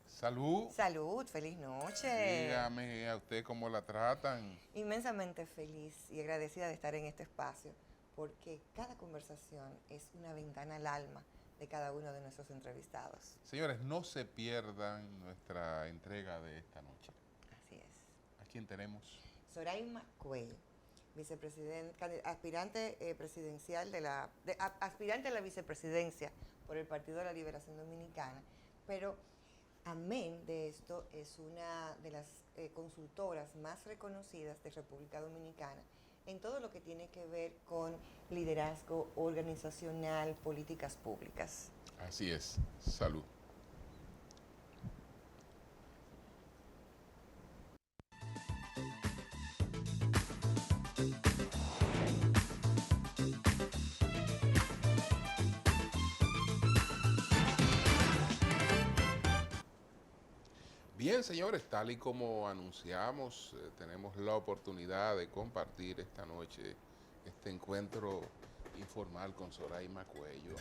Salud. Salud, feliz noche. Dígame a usted cómo la tratan. Inmensamente feliz y agradecida de estar en este espacio, porque cada conversación es una ventana al alma de cada uno de nuestros entrevistados. Señores, no se pierdan nuestra entrega de esta noche. Así es. ¿A quién tenemos? Zoraima Cuello, aspirante presidencial aspirante a la vicepresidencia por el Partido de la Liberación Dominicana, pero amén de esto, es una de las consultoras más reconocidas de República Dominicana en todo lo que tiene que ver con liderazgo organizacional, políticas públicas. Así es. Salud. Bien, señores, tal y como anunciamos, tenemos la oportunidad de compartir esta noche este encuentro informal con Zoraima Cuello,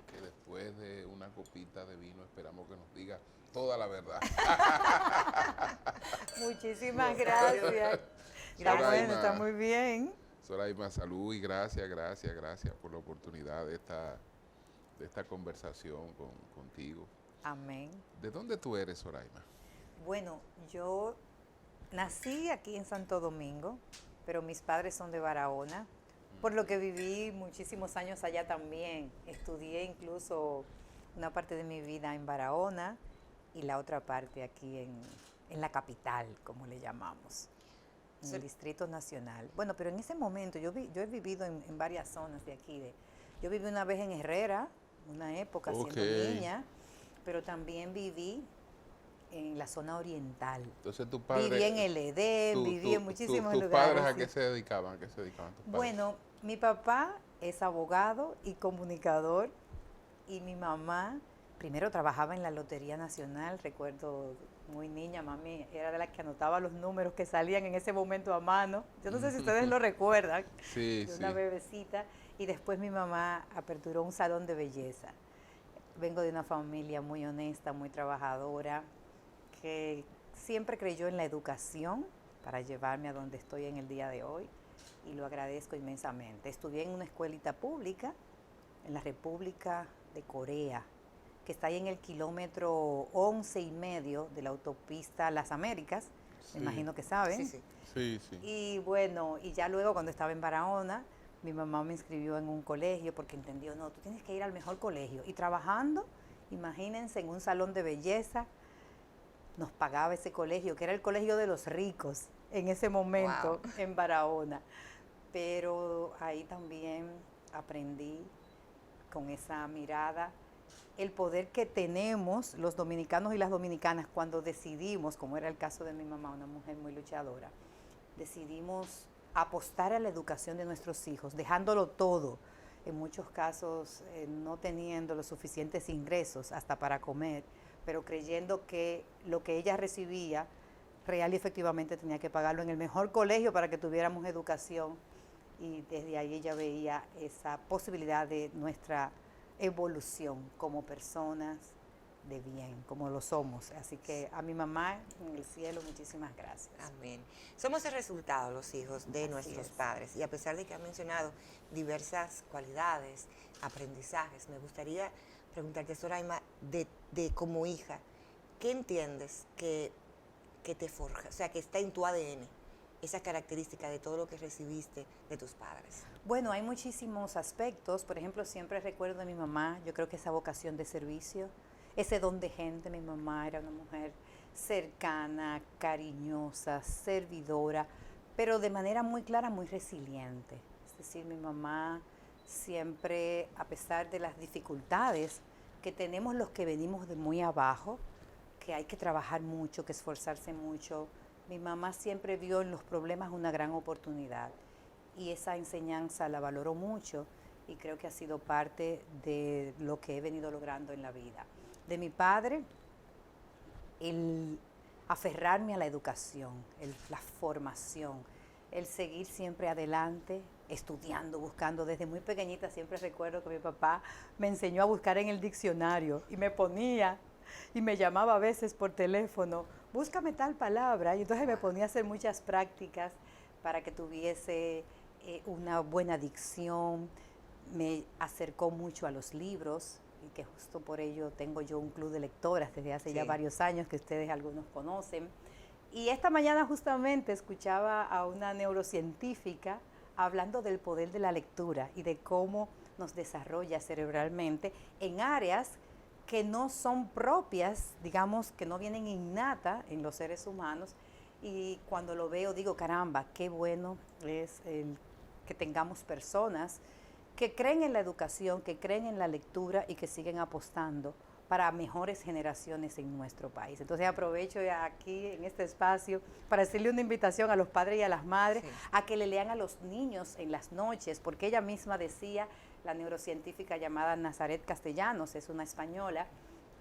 que después de una copita de vino esperamos que nos diga toda la verdad. Muchísimas gracias. Está bueno, está muy bien. Zoraima, salud y gracias por la oportunidad de esta conversación contigo. Amén. ¿De dónde tú eres, Zoraima? Bueno, yo nací aquí en Santo Domingo, pero mis padres son de Barahona, por lo que viví muchísimos años allá también. Estudié incluso una parte de mi vida en Barahona y la otra parte aquí en la capital, como le llamamos, en el Distrito Nacional. Bueno, pero en ese momento yo he vivido en varias zonas de aquí. Yo viví una vez en Herrera, una época siendo niña, pero también viví en la zona oriental. Entonces tu padre... Viví en el Edén, viví en muchísimos lugares. ¿Tus padres a qué se dedicaban? ¿A qué se dedicaban tus padres? Bueno, mi papá es abogado y comunicador y mi mamá primero trabajaba en la Lotería Nacional. Recuerdo muy niña, mami era de las que anotaba los números que salían en ese momento a mano. Yo no sé si ustedes lo recuerdan. Sí, una bebecita. Y después mi mamá aperturó un salón de belleza. Vengo de una familia muy honesta, muy trabajadora, que siempre creyó en la educación para llevarme a donde estoy en el día de hoy y lo agradezco inmensamente. Estudié en una escuelita pública en la República de Corea, que está ahí en el kilómetro 11.5 de la autopista Las Américas, me imagino que saben. Sí. Y bueno, y ya luego cuando estaba en Barahona, mi mamá me inscribió en un colegio porque entendió, no, tú tienes que ir al mejor colegio. Y trabajando, imagínense, en un salón de belleza, nos pagaba ese colegio, que era el colegio de los ricos en ese momento, en Barahona. Pero ahí también aprendí con esa mirada el poder que tenemos los dominicanos y las dominicanas cuando decidimos, como era el caso de mi mamá, una mujer muy luchadora, decidimos apostar a la educación de nuestros hijos, dejándolo todo, en muchos casos no teniendo los suficientes ingresos hasta para comer, pero creyendo que lo que ella recibía real y efectivamente tenía que pagarlo en el mejor colegio para que tuviéramos educación, y desde ahí ella veía esa posibilidad de nuestra evolución como personas de bien, como lo somos. Así que a mi mamá en el cielo, muchísimas gracias. Amén. Somos el resultado, los hijos, de nuestros padres. Y a pesar de que han mencionado diversas cualidades, aprendizajes, me gustaría preguntarte, Zoraima, de como hija, ¿qué entiendes que te forja? O sea, que está en tu ADN, esa característica de todo lo que recibiste de tus padres. Bueno, hay muchísimos aspectos. Por ejemplo, siempre recuerdo de mi mamá, yo creo que esa vocación de servicio, ese don de gente. Mi mamá era una mujer cercana, cariñosa, servidora, pero de manera muy clara, muy resiliente. Es decir, mi mamá siempre, a pesar de las dificultades que tenemos los que venimos de muy abajo, que hay que trabajar mucho, que esforzarse mucho, mi mamá siempre vio en los problemas una gran oportunidad y esa enseñanza la valoro mucho y creo que ha sido parte de lo que he venido logrando en la vida. De mi padre, el aferrarme a la educación, la formación, el seguir siempre adelante, estudiando, buscando. Desde muy pequeñita siempre recuerdo que mi papá me enseñó a buscar en el diccionario y me ponía y me llamaba a veces por teléfono, búscame tal palabra, y entonces me ponía a hacer muchas prácticas para que tuviese una buena dicción. Me acercó mucho a los libros, y que justo por ello tengo yo un club de lectoras desde hace ya varios años, que ustedes algunos conocen. Y esta mañana justamente escuchaba a una neurocientífica hablando del poder de la lectura y de cómo nos desarrolla cerebralmente en áreas que no son propias, digamos, que no vienen innata en los seres humanos. Y cuando lo veo digo, caramba, qué bueno es el que tengamos personas que creen en la educación, que creen en la lectura y que siguen apostando para mejores generaciones en nuestro país. Entonces aprovecho aquí en este espacio para hacerle una invitación a los padres y a las madres a que le lean a los niños en las noches, porque ella misma decía, la neurocientífica llamada Nazaret Castellanos, es una española,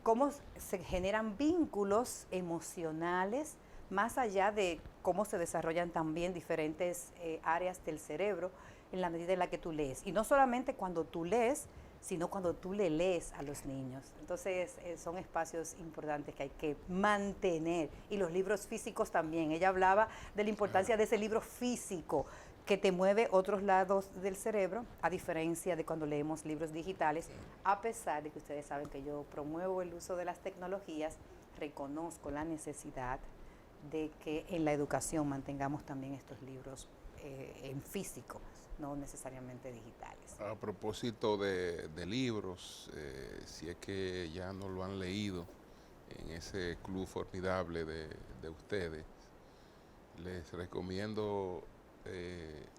cómo se generan vínculos emocionales más allá de cómo se desarrollan también diferentes áreas del cerebro en la medida en la que tú lees. Y no solamente cuando tú lees, sino cuando tú le lees a los niños. Entonces, son espacios importantes que hay que mantener. Y los libros físicos también. Ella hablaba de la importancia de ese libro físico que te mueve otros lados del cerebro, a diferencia de cuando leemos libros digitales, a pesar de que ustedes saben que yo promuevo el uso de las tecnologías, reconozco la necesidad de que en la educación mantengamos también estos libros en físico, no necesariamente digitales. A propósito de libros, si es que ya no lo han leído en ese club formidable de ustedes, les recomiendo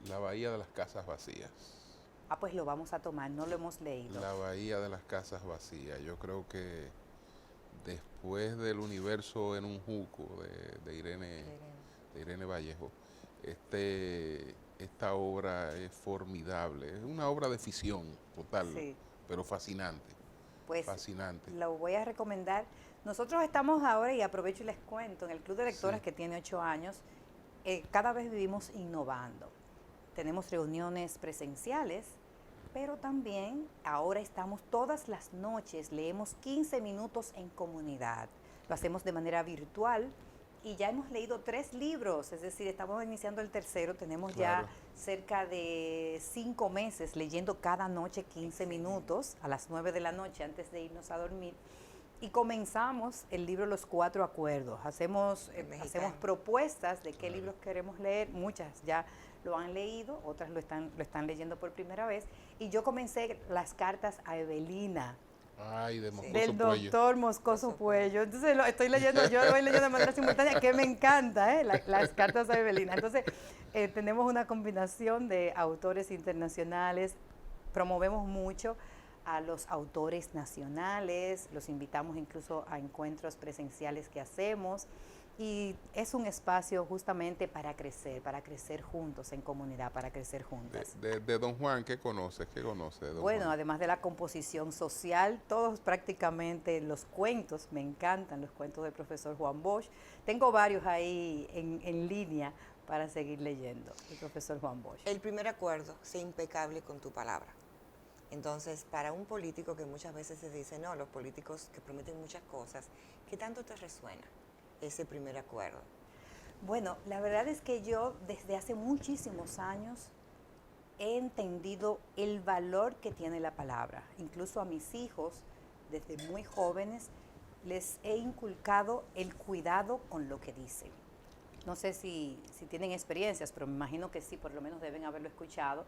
La Bahía de las Casas Vacías. Ah, pues lo vamos a tomar, no lo hemos leído. La Bahía de las Casas Vacías. Yo creo que después del Universo en un Juco de Irene Vallejo, esta obra es formidable. Es una obra de ficción total, pero fascinante. Pues fascinante. Lo voy a recomendar. Nosotros estamos ahora, y aprovecho y les cuento, en el Club de Lectoras que tiene 8 años, cada vez vivimos innovando. Tenemos reuniones presenciales, pero también ahora estamos todas las noches, leemos 15 minutos en comunidad. Lo hacemos de manera virtual y ya hemos leído 3 libros, es decir, estamos iniciando el tercero, tenemos ya cerca de 5 meses leyendo cada noche 15 minutos a las 9 de la noche antes de irnos a dormir. Y comenzamos el libro Los 4 Acuerdos. Hacemos propuestas de qué libros queremos leer. Muchas ya lo han leído, otras lo están leyendo por primera vez. Y yo comencé las cartas a Evelina. Ay, del doctor Moscoso Puello. Entonces lo estoy leyendo, yo lo voy leyendo de manera simultánea, que me encanta, las cartas a Evelina. Entonces, tenemos una combinación de autores internacionales, promovemos mucho a los autores nacionales, los invitamos incluso a encuentros presenciales que hacemos, y es un espacio justamente para crecer juntos en comunidad, para crecer juntas. De Don Juan, ¿qué conoces? ¿Qué conoce de Don Bueno, Juan? además de la composición social, todos prácticamente los cuentos, me encantan los cuentos del profesor Juan Bosch. Tengo varios ahí en línea para seguir leyendo, el profesor Juan Bosch. El primer acuerdo, sé impecable con tu palabra. Entonces, para un político que muchas veces se dice, no, los políticos que prometen muchas cosas, ¿qué tanto te resuena ese primer acuerdo? Bueno, la verdad es que yo desde hace muchísimos años he entendido el valor que tiene la palabra. Incluso a mis hijos, desde muy jóvenes, les he inculcado el cuidado con lo que dicen. No sé si tienen experiencias, pero me imagino que sí, por lo menos deben haberlo escuchado,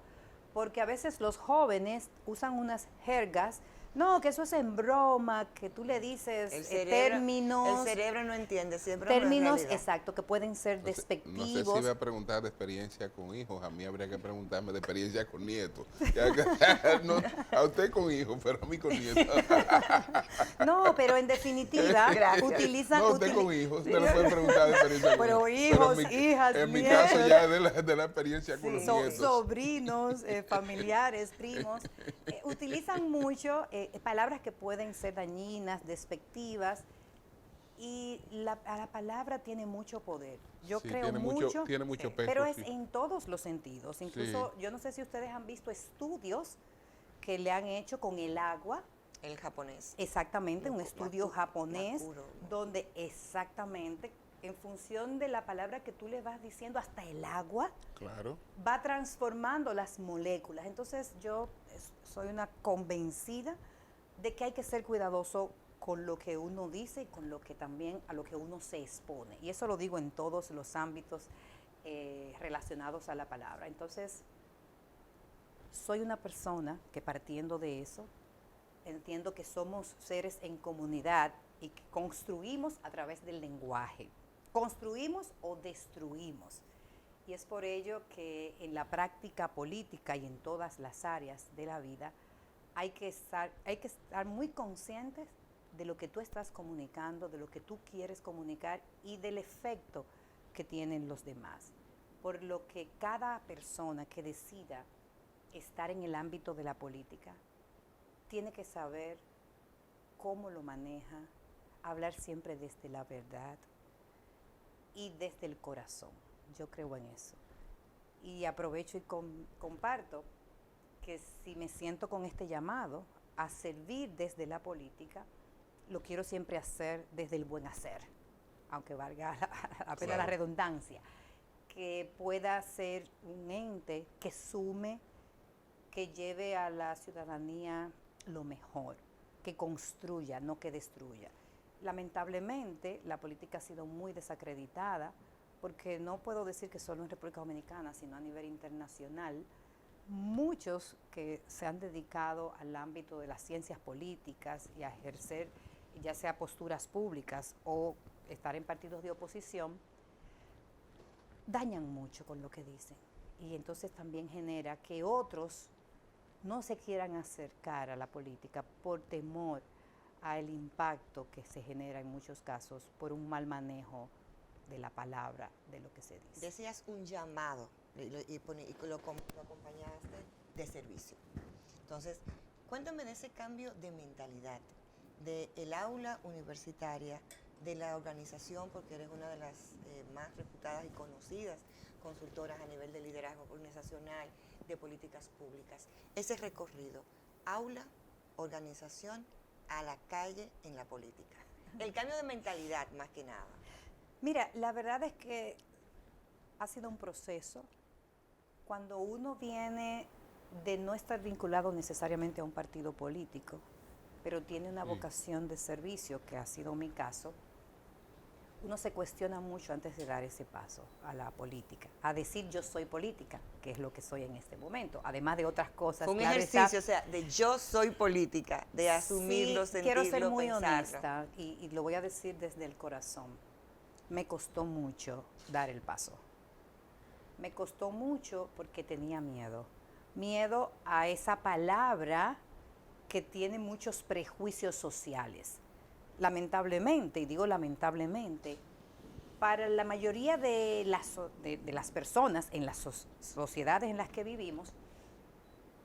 porque a veces los jóvenes usan unas jergas, no, que eso es en broma, que tú le dices términos. El cerebro no entiende, siempre términos, exacto, que pueden ser despectivos. No sé si iba a preguntar de experiencia con hijos, a mí habría que preguntarme de experiencia con nietos. No, a usted con hijos, pero a mí con nietos. No, pero en definitiva, utilizan... No, usted con hijos, usted le puede preguntar de experiencia con pero hijos, hijas, en mi nietos. caso ya de la experiencia con los nietos. Sobrinos, familiares, primos, utilizan mucho palabras que pueden ser dañinas, despectivas, Y a la palabra tiene mucho poder. Yo Sí, creo tiene mucho sí, peso. pero es sí. en todos los sentidos. Incluso, yo no sé si ustedes han visto estudios que le han hecho con el agua. El japonés. Exactamente, un estudio japonés, Makuro. donde exactamente, en función de la palabra que tú le vas diciendo, hasta el agua Claro. va transformando las moléculas. Entonces yo soy una convencida de que hay que ser cuidadoso con lo que uno dice y con lo que también a lo que uno se expone. Y eso lo digo en todos los ámbitos relacionados a la palabra. Entonces, soy una persona que, partiendo de eso, entiendo que somos seres en comunidad y que construimos a través del lenguaje. Construimos o destruimos. Y es por ello que en la práctica política y en todas las áreas de la vida hay que estar muy conscientes de lo que tú estás comunicando, de lo que tú quieres comunicar y del efecto que tienen los demás. Por lo que cada persona que decida estar en el ámbito de la política tiene que saber cómo lo maneja, hablar siempre desde la verdad y desde el corazón. Yo creo en eso. Y aprovecho y comparto que si me siento con este llamado a servir desde la política, lo quiero siempre hacer desde el buen hacer, aunque valga la pena la redundancia, que pueda ser un ente que sume, que lleve a la ciudadanía lo mejor, que construya, no que destruya. Lamentablemente, la política ha sido muy desacreditada, porque no puedo decir que solo en República Dominicana, sino a nivel internacional, muchos que se han dedicado al ámbito de las ciencias políticas y a ejercer ya sea posturas públicas o estar en partidos de oposición, dañan mucho con lo que dicen. Y entonces también genera que otros no se quieran acercar a la política por temor al impacto que se genera en muchos casos por un mal manejo de la palabra, de lo que se dice. Decías un llamado y lo acompañaste de servicio. Entonces, cuéntame de ese cambio de mentalidad, del aula universitaria, de la organización, porque eres una de las más reputadas y conocidas consultoras a nivel de liderazgo organizacional, de políticas públicas. Ese recorrido, aula, organización, a la calle en la política. El cambio de mentalidad, más que nada. Mira, la verdad es que ha sido un proceso. Cuando uno viene de no estar vinculado necesariamente a un partido político, pero tiene una vocación de servicio, que ha sido mi caso, uno se cuestiona mucho antes de dar ese paso a la política, a decir yo soy política, que es lo que soy en este momento, además de otras cosas. Fue un claro, ejercicio, o sea, de yo soy política, de asumirlo, sí, sentirlo, quiero ser muy pensarlo. honesta y lo voy a decir desde el corazón. Me costó mucho dar el paso. Me costó mucho porque tenía miedo. Miedo a esa palabra que tiene muchos prejuicios sociales. Lamentablemente, y digo lamentablemente, para la mayoría de las personas en las sociedades en las que vivimos,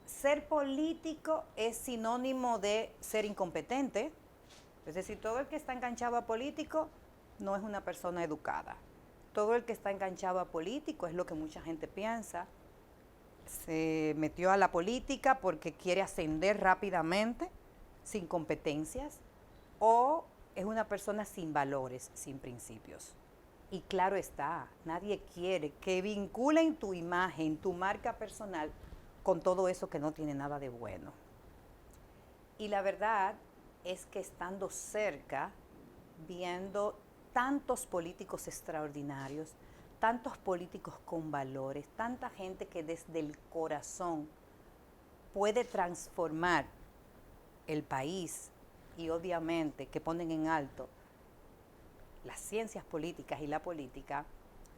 ser político es sinónimo de ser incompetente. Es decir, todo el que está enganchado a político no es una persona educada. Todo el que está enganchado a político es lo que mucha gente piensa. Se metió a la política porque quiere ascender rápidamente, sin competencias, o es una persona sin valores, sin principios. Y claro está, nadie quiere que vinculen tu imagen, tu marca personal, con todo eso que no tiene nada de bueno. Y la verdad es que estando cerca, viendo tantos políticos extraordinarios, tantos políticos con valores, tanta gente que desde el corazón puede transformar el país y obviamente que ponen en alto las ciencias políticas y la política,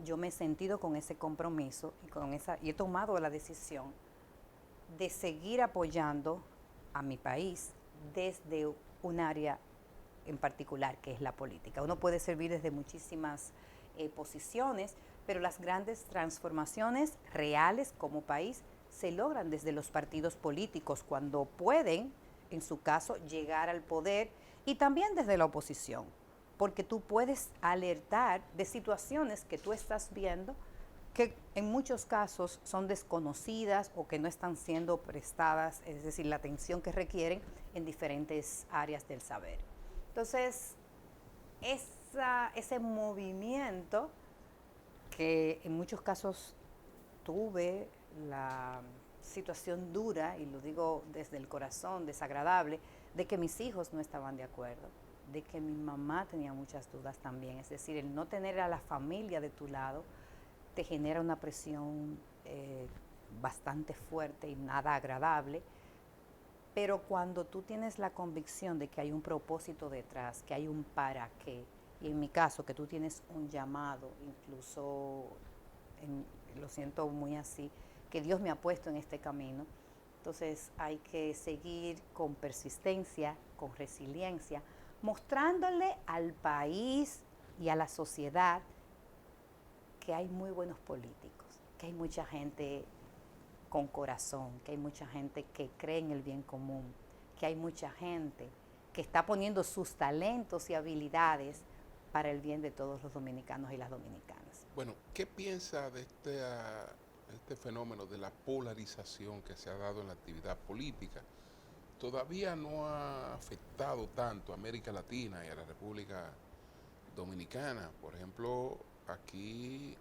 yo me he sentido con ese compromiso y he tomado la decisión de seguir apoyando a mi país desde un área en particular, que es la política. Uno puede servir desde muchísimas posiciones, pero las grandes transformaciones reales como país se logran desde los partidos políticos cuando pueden, en su caso, llegar al poder, y también desde la oposición, porque tú puedes alertar de situaciones que tú estás viendo que en muchos casos son desconocidas o que no están siendo prestadas, es decir, la atención que requieren en diferentes áreas del saber. Entonces, ese movimiento que en muchos casos tuve la situación dura, y lo digo desde el corazón, desagradable, de que mis hijos no estaban de acuerdo, de que mi mamá tenía muchas dudas también. Es decir, el no tener a la familia de tu lado te genera una presión bastante fuerte y nada agradable. Pero cuando tú tienes la convicción de que hay un propósito detrás, que hay un para qué, y en mi caso que tú tienes un llamado, incluso, lo siento muy así, que Dios me ha puesto en este camino, entonces hay que seguir con persistencia, con resiliencia, mostrándole al país y a la sociedad que hay muy buenos políticos, que hay mucha gente con corazón, que hay mucha gente que cree en el bien común, que hay mucha gente que está poniendo sus talentos y habilidades para el bien de todos los dominicanos y las dominicanas. Bueno, ¿qué piensa de este fenómeno de la polarización que se ha dado en la actividad política? Todavía no ha afectado tanto a América Latina y a la República Dominicana. Por ejemplo, aquí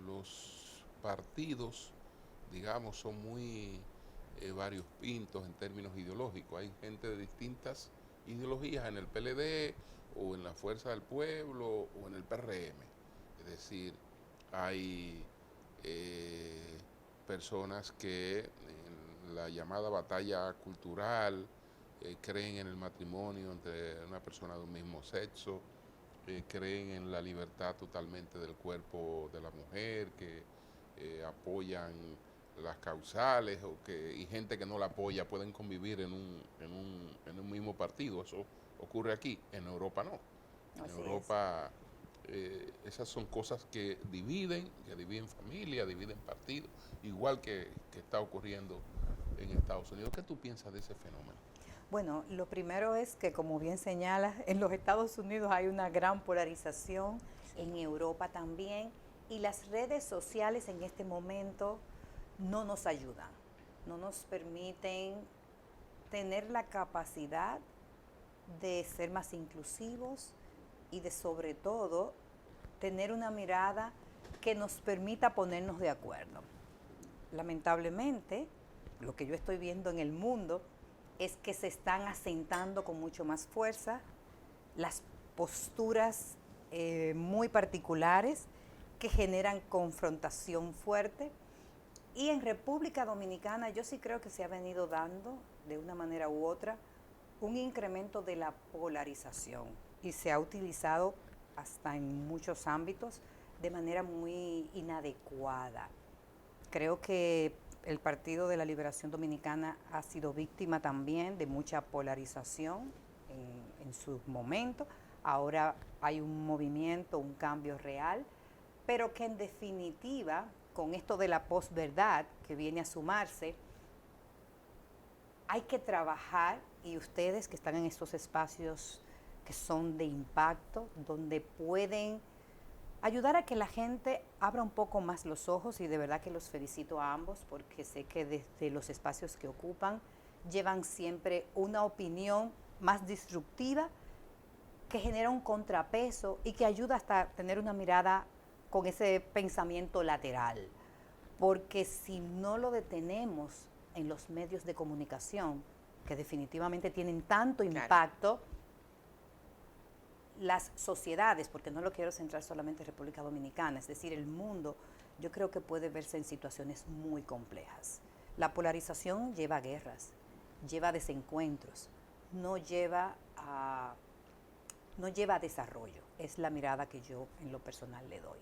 los partidos, digamos, son muy variopintos en términos ideológicos. Hay gente de distintas ideologías en el PLD o en la Fuerza del Pueblo o en el PRM. Es decir, hay personas que en la llamada batalla cultural creen en el matrimonio entre una persona de un mismo sexo, creen en la libertad totalmente del cuerpo de la mujer, que apoyan las causales, y gente que no la apoya pueden convivir en un mismo partido. Eso ocurre aquí, en Europa no. En Europa esas son cosas que dividen familias, dividen partidos, igual que está ocurriendo en Estados Unidos. ¿Qué tú piensas de ese fenómeno? Bueno, lo primero es que, como bien señalas, en los Estados Unidos hay una gran polarización, en Europa también, y las redes sociales en este momento no nos ayudan, no nos permiten tener la capacidad de ser más inclusivos y de, sobre todo, tener una mirada que nos permita ponernos de acuerdo. Lamentablemente, lo que yo estoy viendo en el mundo es que se están asentando con mucho más fuerza las posturas muy particulares que generan confrontación fuerte. Y en República Dominicana yo sí creo que se ha venido dando, de una manera u otra, un incremento de la polarización y se ha utilizado hasta en muchos ámbitos de manera muy inadecuada. Creo que el Partido de la Liberación Dominicana ha sido víctima también de mucha polarización en su momento. Ahora hay un movimiento, un cambio real, pero que en definitiva, con esto de la posverdad que viene a sumarse, hay que trabajar, y ustedes que están en estos espacios que son de impacto, donde pueden ayudar a que la gente abra un poco más los ojos, y de verdad que los felicito a ambos porque sé que desde los espacios que ocupan llevan siempre una opinión más disruptiva que genera un contrapeso y que ayuda hasta a tener una mirada con ese pensamiento lateral. Porque si no lo detenemos en los medios de comunicación, que definitivamente tienen tanto impacto, las sociedades, porque no lo quiero centrar solamente en República Dominicana, es decir, el mundo, yo creo que puede verse en situaciones muy complejas. La polarización lleva a guerras, lleva a desencuentros, no lleva a desarrollo. Es la mirada que yo en lo personal le doy.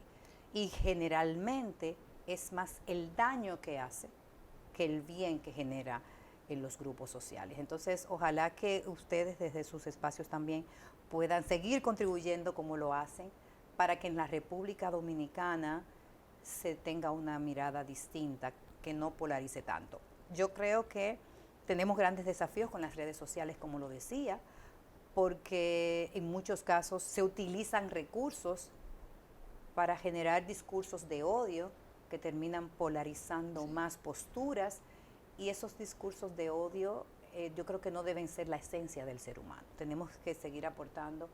Y generalmente es más el daño que hace que el bien que genera en los grupos sociales. Entonces, ojalá que ustedes desde sus espacios también puedan seguir contribuyendo como lo hacen para que en la República Dominicana se tenga una mirada distinta, que no polarice tanto. Yo creo que tenemos grandes desafíos con las redes sociales, como lo decía, porque en muchos casos se utilizan recursos para generar discursos de odio que terminan polarizando más posturas, y esos discursos de odio yo creo que no deben ser la esencia del ser humano. Tenemos que seguir aportando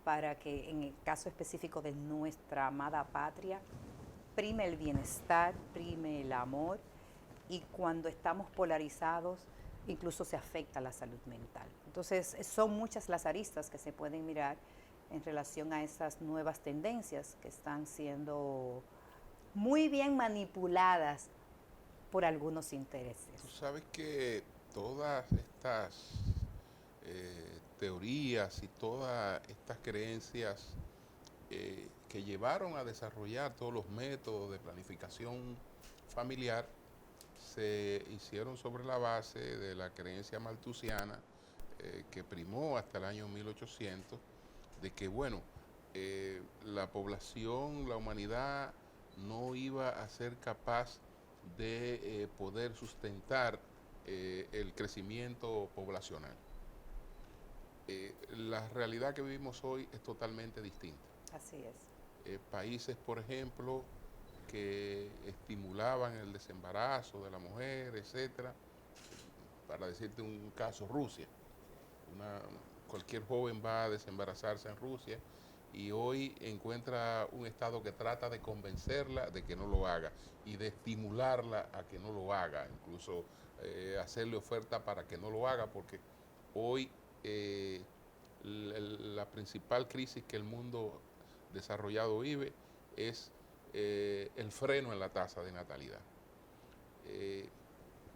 para que en el caso específico de nuestra amada patria prime el bienestar, prime el amor, y cuando estamos polarizados incluso se afecta la salud mental. Entonces son muchas las aristas que se pueden mirar en relación a esas nuevas tendencias que están siendo muy bien manipuladas por algunos intereses. Tú sabes que todas estas teorías y todas estas creencias que llevaron a desarrollar todos los métodos de planificación familiar se hicieron sobre la base de la creencia malthusiana que primó hasta el año 1800, de que, bueno, la población, la humanidad no iba a ser capaz de poder sustentar el crecimiento poblacional. La realidad que vivimos hoy es totalmente distinta. Así es. Países, por ejemplo, que estimulaban el desembarazo de la mujer, etcétera. Para decirte un caso, Rusia. Cualquier joven va a desembarazarse en Rusia y hoy encuentra un Estado que trata de convencerla de que no lo haga y de estimularla a que no lo haga, incluso hacerle oferta para que no lo haga, porque hoy la principal crisis que el mundo desarrollado vive es el freno en la tasa de natalidad.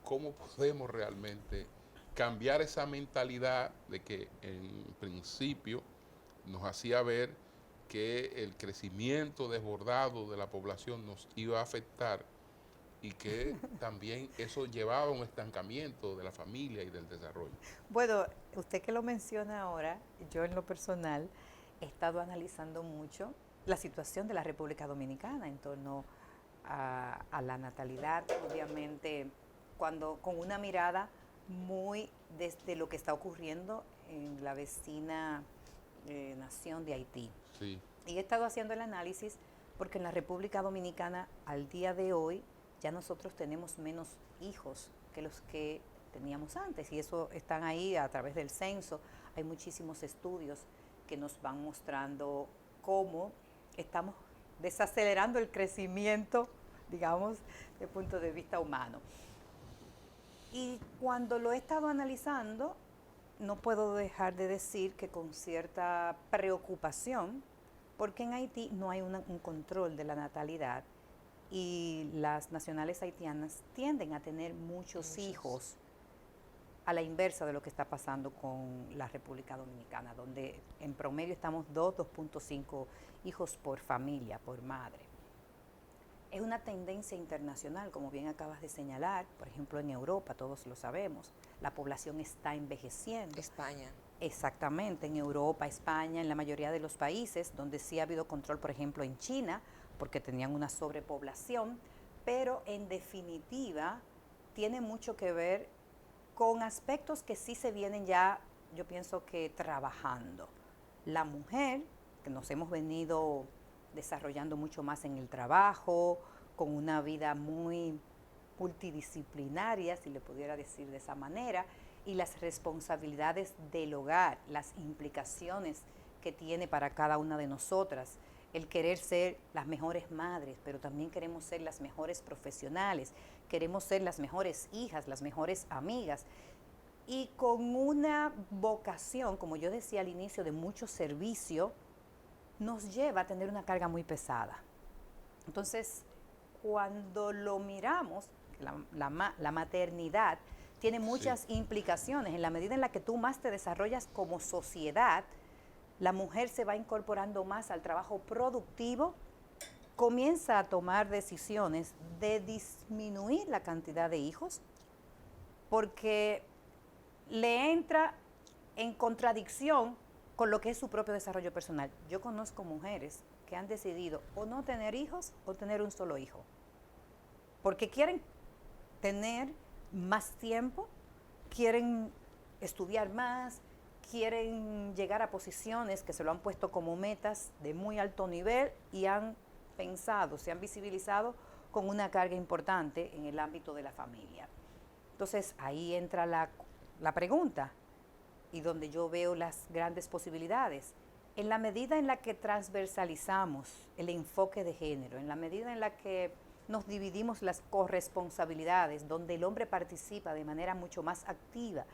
¿Cómo podemos realmente cambiar esa mentalidad de que en principio nos hacía ver que el crecimiento desbordado de la población nos iba a afectar y que también eso llevaba a un estancamiento de la familia y del desarrollo? Bueno, usted que lo menciona ahora, yo en lo personal he estado analizando mucho la situación de la República Dominicana en torno a la natalidad, obviamente con una mirada muy desde lo que está ocurriendo en la vecina nación de Haití. Sí. Y he estado haciendo el análisis porque en la República Dominicana al día de hoy ya nosotros tenemos menos hijos que los que teníamos antes, y eso están ahí a través del censo. Hay muchísimos estudios que nos van mostrando cómo estamos desacelerando el crecimiento, digamos, desde el punto de vista humano. Y cuando lo he estado analizando, no puedo dejar de decir que con cierta preocupación, porque en Haití no hay un control de la natalidad y las nacionales haitianas tienden a tener muchos hijos, a la inversa de lo que está pasando con la República Dominicana, donde en promedio estamos 2.5 hijos por familia, por madre. Es una tendencia internacional, como bien acabas de señalar. Por ejemplo, en Europa, todos lo sabemos, la población está envejeciendo. España. Exactamente, en Europa, España, en la mayoría de los países, donde sí ha habido control, por ejemplo, en China, porque tenían una sobrepoblación, pero en definitiva tiene mucho que ver con aspectos que sí se vienen ya, yo pienso que trabajando. La mujer, que nos hemos venido desarrollando mucho más en el trabajo, con una vida muy multidisciplinaria, si le pudiera decir de esa manera, y las responsabilidades del hogar, las implicaciones que tiene para cada una de nosotras, el querer ser las mejores madres, pero también queremos ser las mejores profesionales, queremos ser las mejores hijas, las mejores amigas, y con una vocación, como yo decía al inicio, de mucho servicio, nos lleva a tener una carga muy pesada. Entonces, cuando lo miramos, la maternidad tiene muchas implicaciones. En la medida en la que tú más te desarrollas como sociedad, la mujer se va incorporando más al trabajo productivo, comienza a tomar decisiones de disminuir la cantidad de hijos, porque le entra en contradicción con lo que es su propio desarrollo personal. Yo conozco mujeres que han decidido o no tener hijos o tener un solo hijo, porque quieren tener más tiempo, quieren estudiar más, quieren llegar a posiciones que se lo han puesto como metas de muy alto nivel y han pensado, se han visibilizado con una carga importante en el ámbito de la familia. Entonces ahí entra la pregunta y donde yo veo las grandes posibilidades. En la medida en la que transversalizamos el enfoque de género, en la medida en la que nos dividimos las corresponsabilidades, donde el hombre participa de manera mucho más activa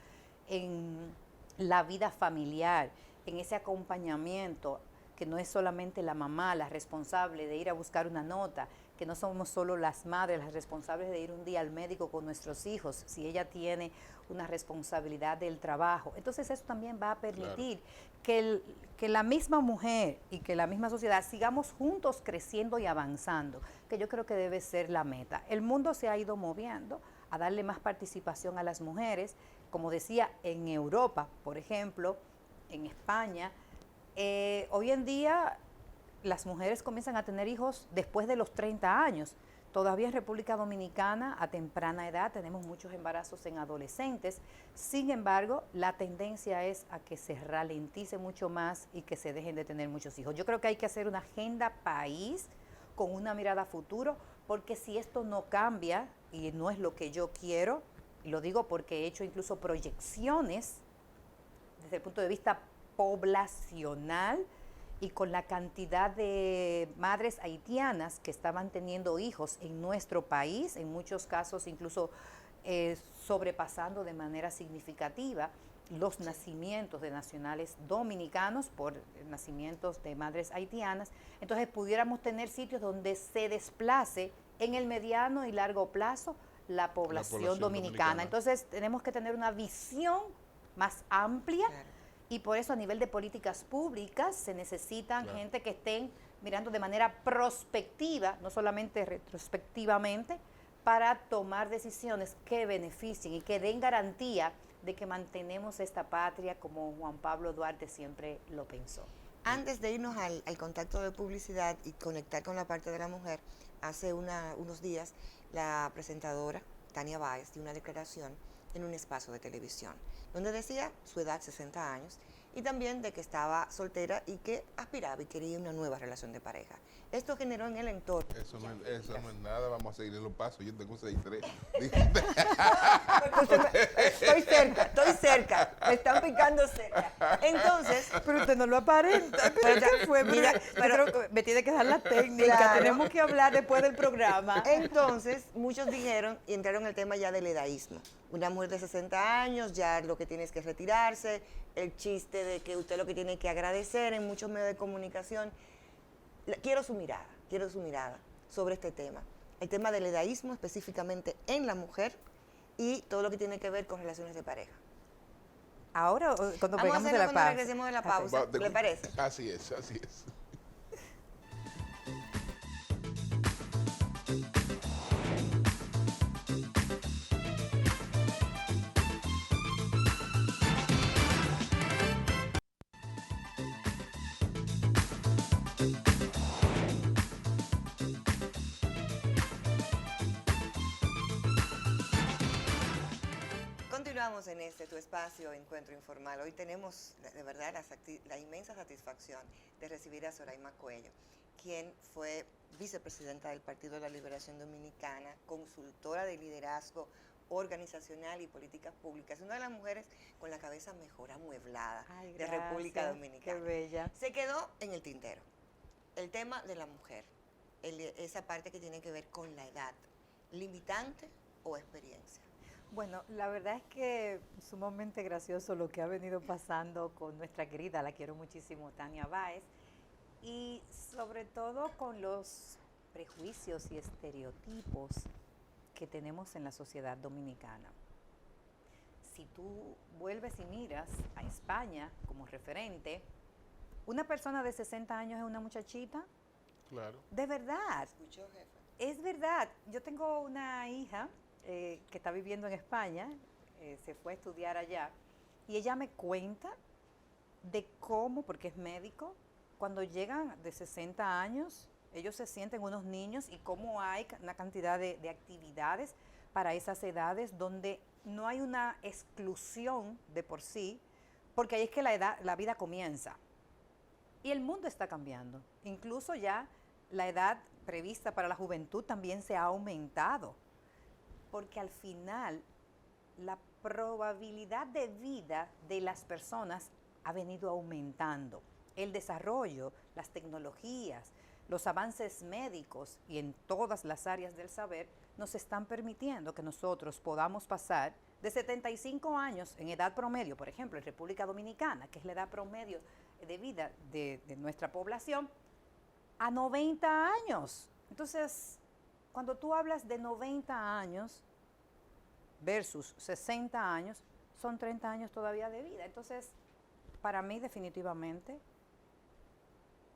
en la vida familiar, en ese acompañamiento, que no es solamente la mamá la responsable de ir a buscar una nota, que no somos solo las madres las responsables de ir un día al médico con nuestros hijos, si ella tiene una responsabilidad del trabajo. Entonces eso también va a permitir que la misma mujer y que la misma sociedad sigamos juntos creciendo y avanzando, que yo creo que debe ser la meta. El mundo se ha ido moviendo a darle más participación a las mujeres, como decía, en Europa, por ejemplo, en España. Hoy en día las mujeres comienzan a tener hijos después de los 30 años. Todavía en República Dominicana, a temprana edad, tenemos muchos embarazos en adolescentes. Sin embargo, la tendencia es a que se ralentice mucho más y que se dejen de tener muchos hijos. Yo creo que hay que hacer una agenda país con una mirada a futuro, porque si esto no cambia, y no es lo que yo quiero, y lo digo porque he hecho incluso proyecciones desde el punto de vista poblacional y con la cantidad de madres haitianas que estaban teniendo hijos en nuestro país, en muchos casos incluso sobrepasando de manera significativa los nacimientos de nacionales dominicanos por nacimientos de madres haitianas. Entonces pudiéramos tener sitios donde se desplace en el mediano y largo plazo la población dominicana. Entonces tenemos que tener una visión más amplia. Claro. Y por eso a nivel de políticas públicas se necesitan gente que estén mirando de manera prospectiva, no solamente retrospectivamente, para tomar decisiones que beneficien y que den garantía de que mantenemos esta patria como Juan Pablo Duarte siempre lo pensó. Antes de irnos al contacto de publicidad y conectar con la parte de la mujer, hace unos días la presentadora Tania Báez dio una declaración en un espacio de televisión, donde decía su edad, 60 años, y también de que estaba soltera y que aspiraba y quería una nueva relación de pareja. Esto generó en el entorno. Eso no es nada, vamos a seguir los pasos. Yo tengo 6'3". Estoy cerca, me están picando cerca. Entonces, pero usted no lo aparenta. Me tiene que dar la técnica, claro. Tenemos que hablar después del programa. Entonces, muchos dijeron y entraron en el tema ya del edaísmo. Una mujer de 60 años, ya lo que tiene es que retirarse, el chiste de que usted lo que tiene que agradecer en muchos medios de comunicación. Quiero su mirada sobre este tema. El tema del edaísmo específicamente en la mujer y todo lo que tiene que ver con relaciones de pareja. Ahora, cuando regresemos de la pausa, ¿le parece? Así es, así es. Continuamos en tu espacio Encuentro Informal. Hoy tenemos de verdad la inmensa satisfacción de recibir a Zoraima Cuello, quien fue vicepresidenta del Partido de la Liberación Dominicana, consultora de liderazgo organizacional y políticas públicas, una de las mujeres con la cabeza mejor amueblada de República Dominicana. Qué bella. Se quedó en el tintero el tema de la mujer, esa parte que tiene que ver con la edad, limitante o experiencia. Bueno, la verdad es que sumamente gracioso lo que ha venido pasando con nuestra querida, la quiero muchísimo, Tania Báez, y sobre todo con los prejuicios y estereotipos que tenemos en la sociedad dominicana. Si tú vuelves y miras a España como referente, una persona de 60 años es una muchachita. Claro. De verdad. ¿Escuchó, jefa? Es verdad. Yo tengo una hija que está viviendo en España, se fue a estudiar allá, y ella me cuenta de cómo, porque es médico, cuando llegan de 60 años, ellos se sienten unos niños y cómo hay una cantidad de actividades para esas edades donde no hay una exclusión de por sí, porque ahí es que la vida comienza. Y el mundo está cambiando. Incluso ya la edad prevista para la juventud también se ha aumentado, porque al final la probabilidad de vida de las personas ha venido aumentando. El desarrollo, las tecnologías, los avances médicos y en todas las áreas del saber nos están permitiendo que nosotros podamos pasar de 75 años en edad promedio, por ejemplo, en República Dominicana, que es la edad promedio de vida de nuestra población, a 90 años. Entonces, cuando tú hablas de 90 años versus 60 años, son 30 años todavía de vida. Entonces, para mí definitivamente,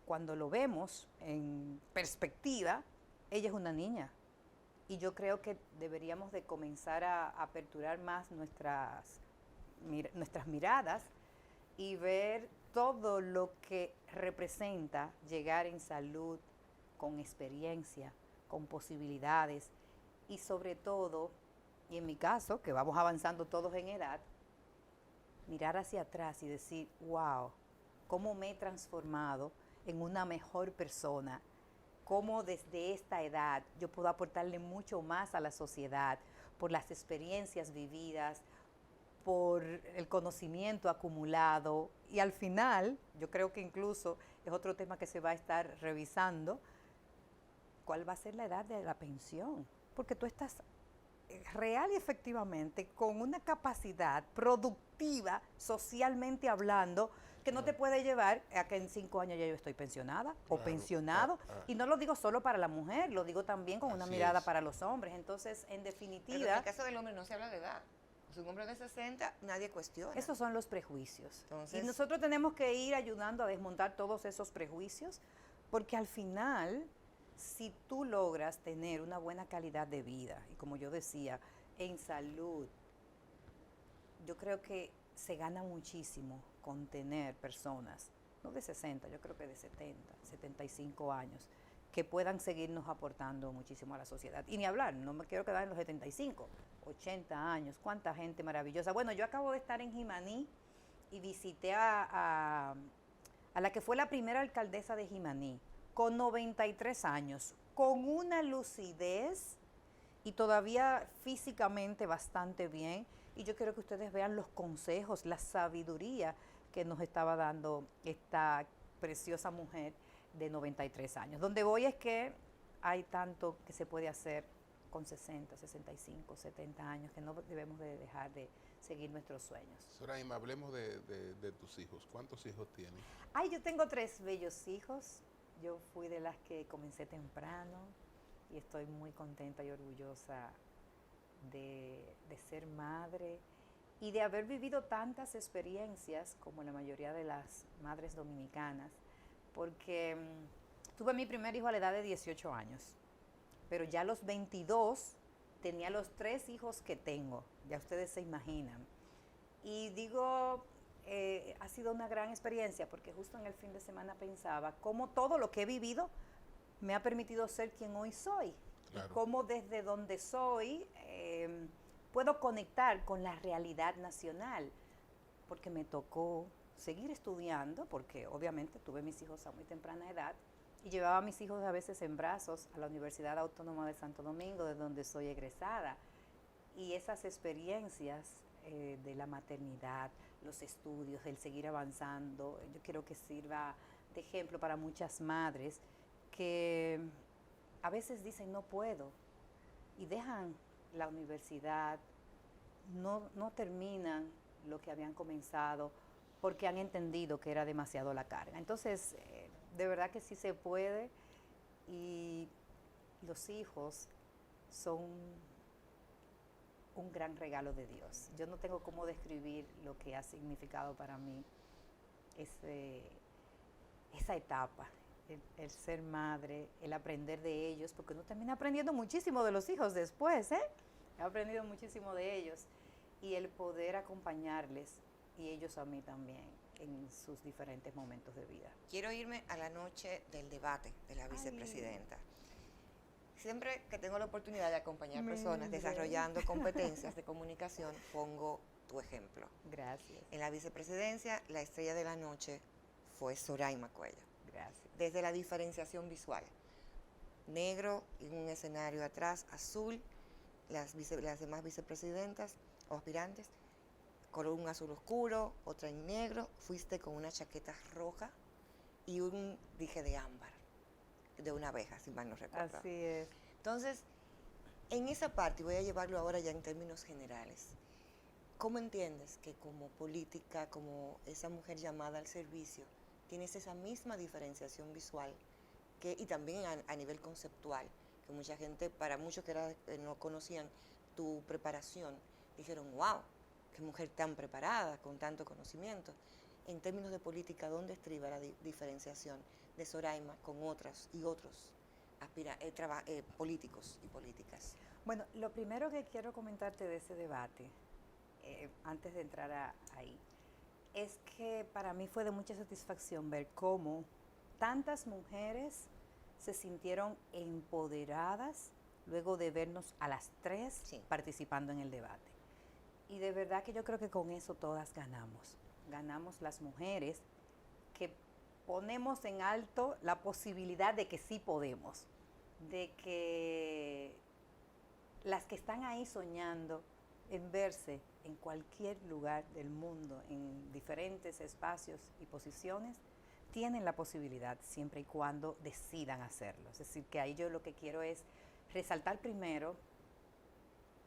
cuando lo vemos en perspectiva, ella es una niña. Y yo creo que deberíamos de comenzar a aperturar más nuestras miradas y ver todo lo que representa llegar en salud, con experiencia, con posibilidades y sobre todo, y en mi caso, que vamos avanzando todos en edad, mirar hacia atrás y decir, wow, cómo me he transformado en una mejor persona, cómo desde esta edad yo puedo aportarle mucho más a la sociedad por las experiencias vividas, por el conocimiento acumulado y al final, yo creo que incluso es otro tema que se va a estar revisando, ¿cuál va a ser la edad de la pensión? Porque tú estás real y efectivamente con una capacidad productiva, socialmente hablando, que no te puede llevar a que en 5 años ya yo estoy pensionada o pensionado. Y no lo digo solo para la mujer, lo digo también con una mirada para los hombres. Entonces, en definitiva... Pero en el caso del hombre no se habla de edad. Si un hombre de 60, nadie cuestiona. Esos son los prejuicios. Entonces, y nosotros tenemos que ir ayudando a desmontar todos esos prejuicios, porque al final, si tú logras tener una buena calidad de vida, y como yo decía, en salud, yo creo que se gana muchísimo con tener personas, no de 60, yo creo que de 70, 75 años, que puedan seguirnos aportando muchísimo a la sociedad. Y ni hablar, no me quiero quedar en los 75, 80 años, cuánta gente maravillosa. Bueno, yo acabo de estar en Jimaní y visité a la que fue la primera alcaldesa de Jimaní, con 93 años, con una lucidez y todavía físicamente bastante bien. Y yo quiero que ustedes vean los consejos, la sabiduría que nos estaba dando esta preciosa mujer de 93 años. Donde voy es que hay tanto que se puede hacer con 60, 65, 70 años, que no debemos de dejar de seguir nuestros sueños. Soraima, hablemos de tus hijos. ¿Cuántos hijos tienes? Ay, yo tengo 3 bellos hijos. Yo fui de las que comencé temprano y estoy muy contenta y orgullosa de ser madre y de haber vivido tantas experiencias como la mayoría de las madres dominicanas, porque tuve mi primer hijo a la edad de 18 años, pero ya a los 22 tenía los 3 hijos que tengo, ya ustedes se imaginan. Y digo, ha sido una gran experiencia, porque justo en el fin de semana pensaba cómo todo lo que he vivido me ha permitido ser quien hoy soy. Claro. Y cómo desde donde soy puedo conectar con la realidad nacional, porque me tocó seguir estudiando, porque obviamente tuve mis hijos a muy temprana edad y llevaba a mis hijos a veces en brazos a la Universidad Autónoma de Santo Domingo, de donde soy egresada. Y esas experiencias de la maternidad, los estudios, el seguir avanzando, yo quiero que sirva de ejemplo para muchas madres que a veces dicen no puedo y dejan la universidad, no terminan lo que habían comenzado porque han entendido que era demasiado la carga. Entonces, de verdad que sí se puede, y los hijos son un gran regalo de Dios. Yo no tengo cómo describir lo que ha significado para mí esa etapa, el ser madre, el aprender de ellos, porque uno termina aprendiendo muchísimo de los hijos después, ¿eh? He aprendido muchísimo de ellos, y el poder acompañarles, y ellos a mí también, en sus diferentes momentos de vida. Quiero irme a la noche del debate de la vicepresidenta. Siempre que tengo la oportunidad de acompañar personas desarrollando competencias de comunicación, pongo tu ejemplo. Gracias, En la vicepresidencia, la estrella de la noche fue Soraima Cuello. gracias. Desde la diferenciación visual. Negro en un escenario atrás, azul, las demás vicepresidentas o aspirantes, color un azul oscuro, otra en negro, fuiste con una chaqueta roja y un dije de ámbar, de una abeja, si mal no recuerdo. Así es. Entonces, en esa parte, voy a llevarlo ahora ya en términos generales, ¿cómo entiendes que como política, como esa mujer llamada al servicio, tienes esa misma diferenciación visual y también a nivel conceptual, que mucha gente, para muchos que no conocían tu preparación, dijeron, wow, qué mujer tan preparada, con tanto conocimiento? En términos de política, ¿dónde estriba la diferenciación de Soraima con otras y otros políticos y políticas? Bueno, lo primero que quiero comentarte de ese debate, antes de entrar ahí, es que para mí fue de mucha satisfacción ver cómo tantas mujeres se sintieron empoderadas luego de vernos a las tres participando en el debate. Y de verdad que yo creo que con eso todas ganamos. Ganamos las mujeres que ponemos en alto la posibilidad de que sí podemos, de que las que están ahí soñando en verse en cualquier lugar del mundo, en diferentes espacios y posiciones, tienen la posibilidad siempre y cuando decidan hacerlo. Es decir, que ahí yo lo que quiero es resaltar primero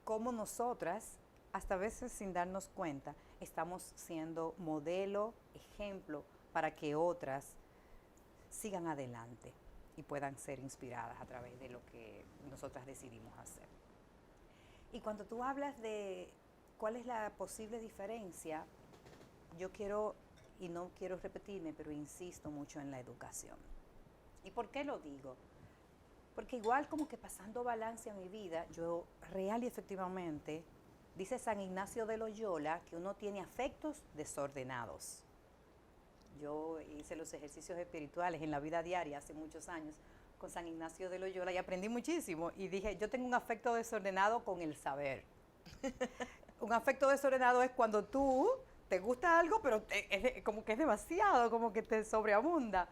cómo nosotras, hasta a veces sin darnos cuenta, estamos siendo modelo, ejemplo, para que otras sigan adelante y puedan ser inspiradas a través de lo que nosotras decidimos hacer. Y cuando tú hablas de cuál es la posible diferencia, yo quiero, y no quiero repetirme, pero insisto mucho en la educación. ¿Y por qué lo digo? Porque igual como que pasando balance a mi vida, yo real y efectivamente, dice San Ignacio de Loyola, que uno tiene afectos desordenados. Yo hice los ejercicios espirituales en la vida diaria hace muchos años con San Ignacio de Loyola y aprendí muchísimo. Y dije, yo tengo un afecto desordenado con el saber. Un afecto desordenado es cuando tú te gusta algo, pero como que es demasiado, como que te sobreabunda.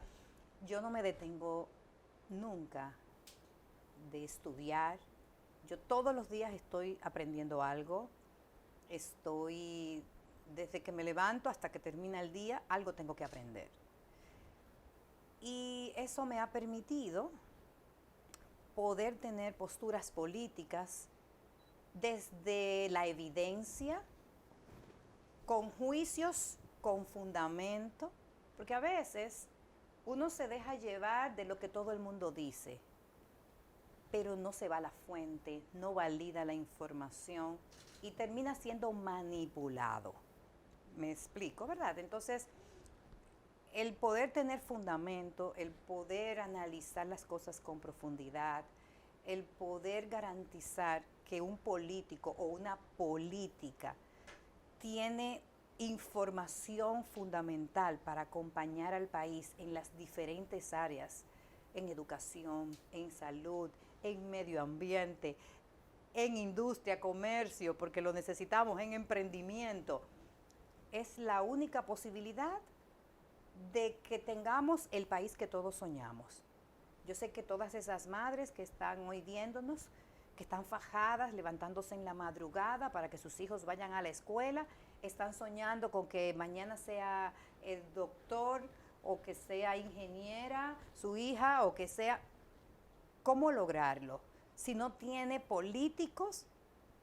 Yo no me detengo nunca de estudiar. Yo todos los días estoy aprendiendo algo. Desde que me levanto hasta que termina el día, algo tengo que aprender. Y eso me ha permitido poder tener posturas políticas desde la evidencia, con juicios, con fundamento, porque a veces uno se deja llevar de lo que todo el mundo dice, pero no se va a la fuente, no valida la información y termina siendo manipulado. Me explico, ¿verdad? Entonces, el poder tener fundamento, el poder analizar las cosas con profundidad, el poder garantizar que un político o una política tiene información fundamental para acompañar al país en las diferentes áreas, en educación, en salud, en medio ambiente, en industria, comercio, porque lo necesitamos, en emprendimiento. Es la única posibilidad de que tengamos el país que todos soñamos. Yo sé que todas esas madres que están hoy viéndonos, que están fajadas, levantándose en la madrugada para que sus hijos vayan a la escuela, están soñando con que mañana sea el doctor o que sea ingeniera, su hija, o que sea... ¿Cómo lograrlo? Si no tiene políticos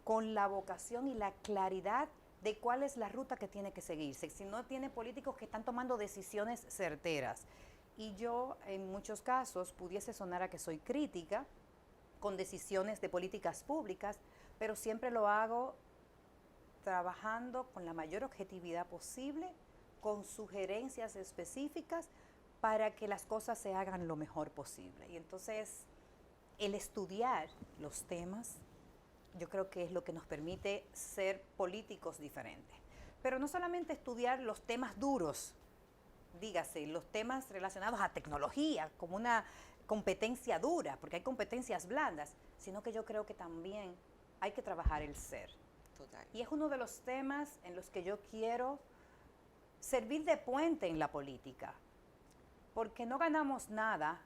con la vocación y la claridad de cuál es la ruta que tiene que seguirse, si no tiene políticos que están tomando decisiones certeras. Y yo, en muchos casos, pudiese sonar a que soy crítica con decisiones de políticas públicas, pero siempre lo hago trabajando con la mayor objetividad posible, con sugerencias específicas para que las cosas se hagan lo mejor posible. Y entonces, el estudiar los temas, yo creo que es lo que nos permite ser políticos diferentes. Pero no solamente estudiar los temas duros, dígase, los temas relacionados a tecnología, como una competencia dura, porque hay competencias blandas, sino que yo creo que también hay que trabajar el ser. Total. Y es uno de los temas en los que yo quiero servir de puente en la política, porque no ganamos nada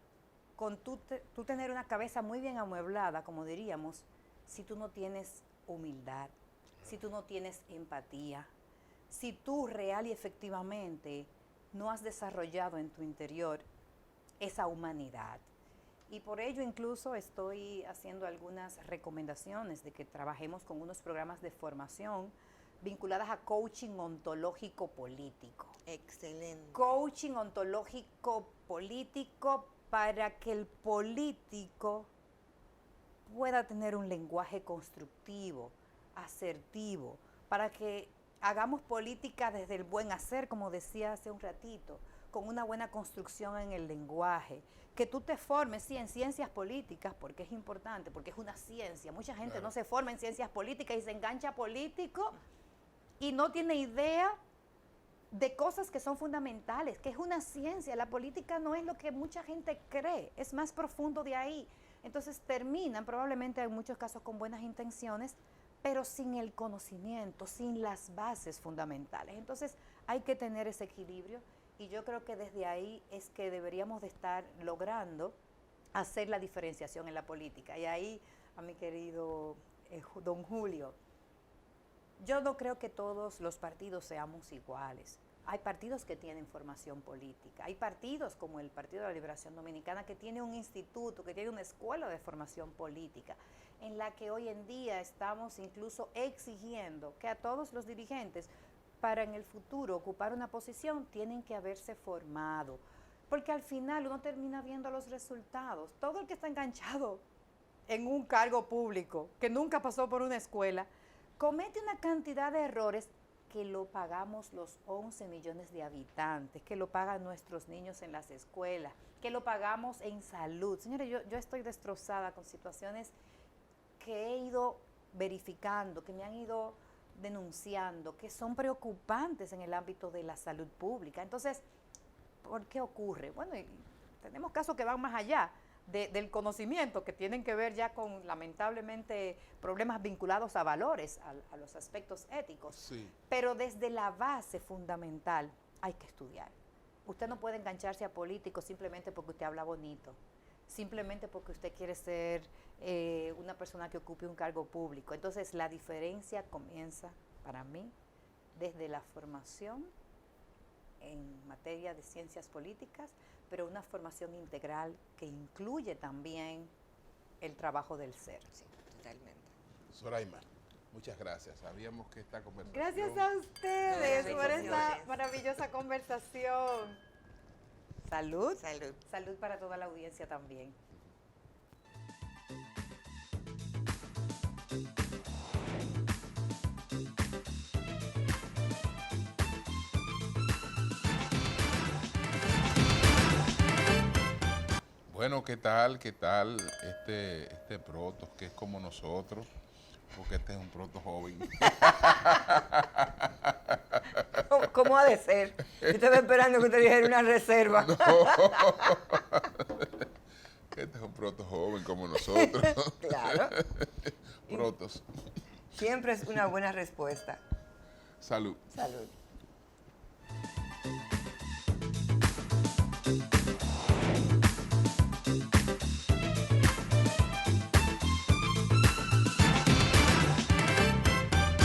con tú tener una cabeza muy bien amueblada, como diríamos, si tú no tienes humildad, si tú no tienes empatía, si tú real y efectivamente no has desarrollado en tu interior esa humanidad. Y por ello incluso estoy haciendo algunas recomendaciones de que trabajemos con unos programas de formación vinculadas a coaching ontológico político. Excelente. Coaching ontológico político para que el político pueda tener un lenguaje constructivo, asertivo, para que hagamos política desde el buen hacer, como decía hace un ratito, con una buena construcción en el lenguaje, que tú te formes, sí, en ciencias políticas, porque es importante, porque es una ciencia. Mucha gente Claro. no se forma en ciencias políticas y se engancha político y no tiene idea de cosas que son fundamentales, que es una ciencia. La política no es lo que mucha gente cree, es más profundo de ahí. Entonces terminan probablemente en muchos casos con buenas intenciones, pero sin el conocimiento, sin las bases fundamentales. Entonces hay que tener ese equilibrio y yo creo que desde ahí es que deberíamos de estar logrando hacer la diferenciación en la política. Y ahí a mi querido don Julio, yo no creo que todos los partidos seamos iguales. Hay partidos que tienen formación política, hay partidos como el Partido de la Liberación Dominicana que tiene un instituto, que tiene una escuela de formación política, en la que hoy en día estamos incluso exigiendo que a todos los dirigentes, para en el futuro ocupar una posición, tienen que haberse formado, porque al final uno termina viendo los resultados. Todo el que está enganchado en un cargo público, que nunca pasó por una escuela, comete una cantidad de errores que lo pagamos los 11 millones de habitantes, que lo pagan nuestros niños en las escuelas, que lo pagamos en salud. Señores, yo estoy destrozada con situaciones que he ido verificando, que me han ido denunciando, que son preocupantes en el ámbito de la salud pública. Entonces, ¿por qué ocurre? Bueno, y tenemos casos que van más allá del conocimiento, que tienen que ver ya con, lamentablemente, problemas vinculados a valores, a los aspectos éticos. Sí. Pero desde la base fundamental hay que estudiar. Usted no puede engancharse a políticos simplemente porque usted habla bonito, simplemente porque usted quiere ser una persona que ocupe un cargo público. Entonces, la diferencia comienza, para mí, desde la formación en materia de ciencias políticas, pero una formación integral que incluye también el trabajo del ser. Sí, totalmente. Zoraima, muchas gracias. Sabíamos que esta conversación... Gracias a ustedes por esta Bendiciones. maravillosa conversación. Salud. Salud. Salud para toda la audiencia también. Bueno, ¿qué tal? ¿Qué tal este proto que es como nosotros? Porque este es un proto joven. ¿Cómo ha de ser? Yo estaba esperando que usted dijera una reserva. Este es un proto joven como nosotros. Claro. Protos. Siempre es una buena respuesta. Salud. Salud.